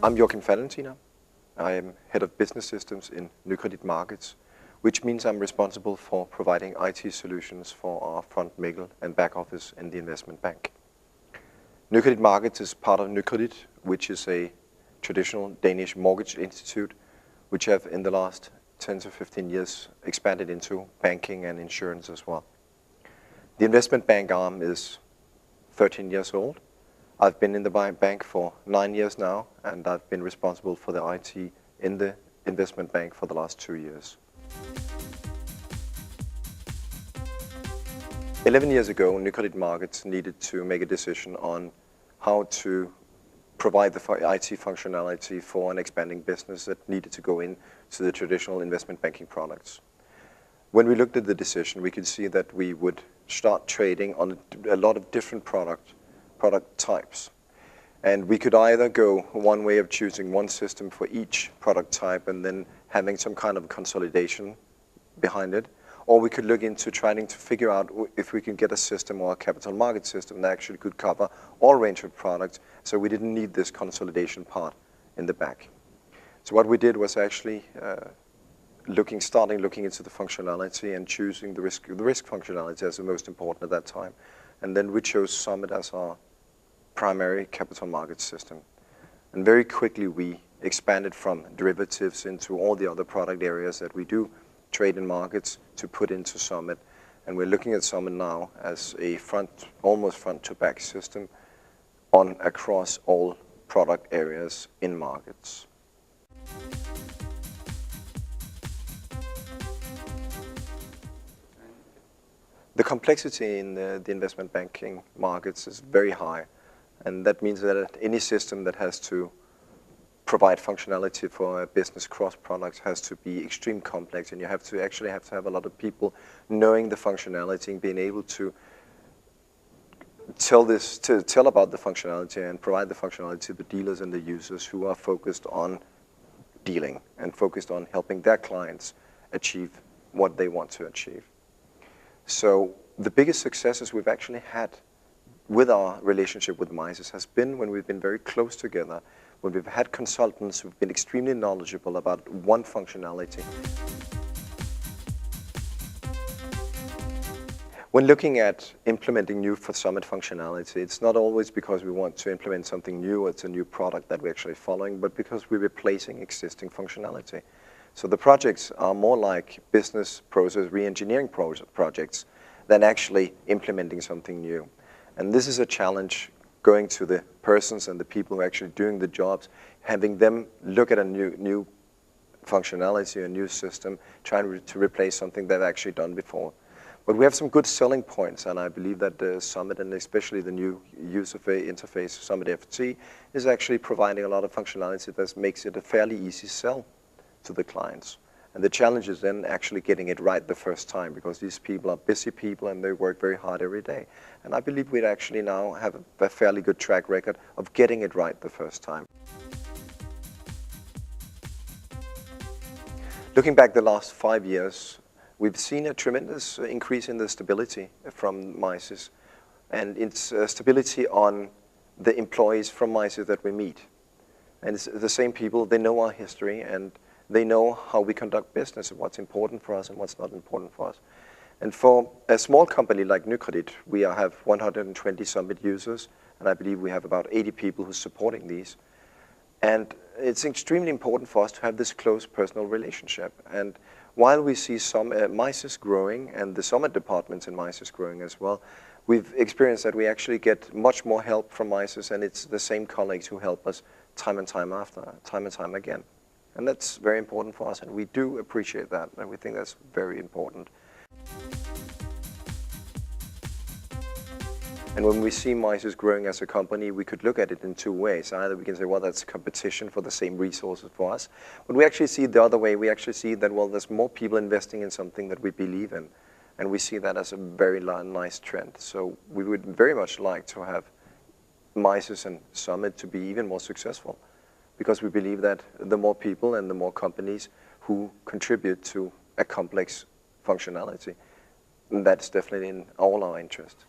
I'm Joachim Valentina. I am Head of Business Systems in Nykredit Markets, which means I'm responsible for providing IT solutions for our front, middle and back office in the investment bank. Nykredit Markets is part of Nykredit, which is a traditional Danish mortgage institute, which have in the last 10 to 15 years expanded into banking and insurance as well. The investment bank arm is 13 years old. I've been in the bank for 9 years now, and I've been responsible for the IT in the investment bank for the last 2 years. 11 years ago, Nykredit Markets needed to make a decision on how to provide the IT functionality for an expanding business that needed to go into the traditional investment banking products. When we looked at the decision, we could see that we would start trading on a lot of different product types. And we could either go one way of choosing one system for each product type and then having some kind of consolidation behind it, or we could look into trying to figure out if we can get a system or a capital market system that actually could cover all range of products, so we didn't need this consolidation part in the back. So what we did was actually starting looking into the functionality and choosing the risk functionality as the most important at that time. And then we chose Summit as our primary capital market system. And very quickly we expanded from derivatives into all the other product areas that we do trade in markets to put into Summit. And we're looking at Summit now as a almost front to back system across all product areas in markets. The complexity in the investment banking markets is very high, and that means that any system that has to provide functionality for a business cross products has to be extremely complex, and you have to have a lot of people knowing the functionality and being able to tell about the functionality and provide the functionality to the dealers and the users who are focused on dealing and focused on helping their clients achieve what they want to achieve. So the biggest successes we've actually had with our relationship with Misys has been when we've been very close together, when we've had consultants who've been extremely knowledgeable about one functionality. When looking at implementing new Summit functionality, it's not always because we want to implement something new, it's a new product that we're actually following, but because we're replacing existing functionality. So the projects are more like business process re-engineering projects than actually implementing something new. And this is a challenge going to the persons and the people who are actually doing the jobs, having them look at a new functionality, a new system, trying to replace something they've actually done before. But we have some good selling points, and I believe that the Summit, and especially the new user interface, Summit FT, is actually providing a lot of functionality that makes it a fairly easy sell to the clients. And the challenge is then actually getting it right the first time, because these people are busy people and they work very hard every day. And I believe we actually now have a fairly good track record of getting it right the first time. Looking back the last 5 years, we've seen a tremendous increase in the stability from Misys, and it's stability on the employees from Misys that we meet. And it's the same people, they know our history, and they know how we conduct business and what's important for us and what's not important for us. And for a small company like Nykredit, we have 120 Summit users, and I believe we have about 80 people who are supporting these. And it's extremely important for us to have this close personal relationship. And while we see Misys growing and the Summit departments in Misys growing as well, we've experienced that we actually get much more help from Misys, and it's the same colleagues who help us time and time again. And that's very important for us, and we do appreciate that, and we think that's very important. And when we see Misys growing as a company, we could look at it in two ways. Either we can say, well, that's competition for the same resources for us. But we actually see it the other way. We actually see that, well, there's more people investing in something that we believe in. And we see that as a very nice trend. So we would very much like to have Misys and Summit to be even more successful, because we believe that the more people and the more companies who contribute to a complex functionality, that's definitely in all our interest.